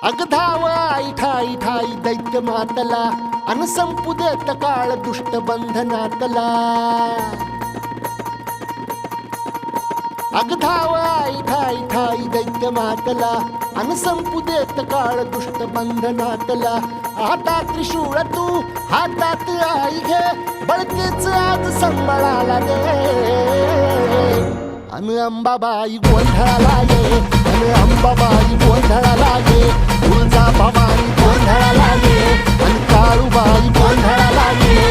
अग धाव आई ठाई ठाई दैत्य मातला अन संपू देत काळ दुष्ट बंधनातला. अग धाव आई ठाई ठाई दैत्य मातला अन संपू देत काळ दुष्ट बंधनातला. आता त्रिशूळ तू हातात आई घे बळकेच आज संबळाला दे. अन अंबाबाई गोंधळाला ये, अन अंबाबाई गोंधळाला ये, तुळजा भवानी गोंधळाला ये, अन काळूबाई गोंधळाला ये.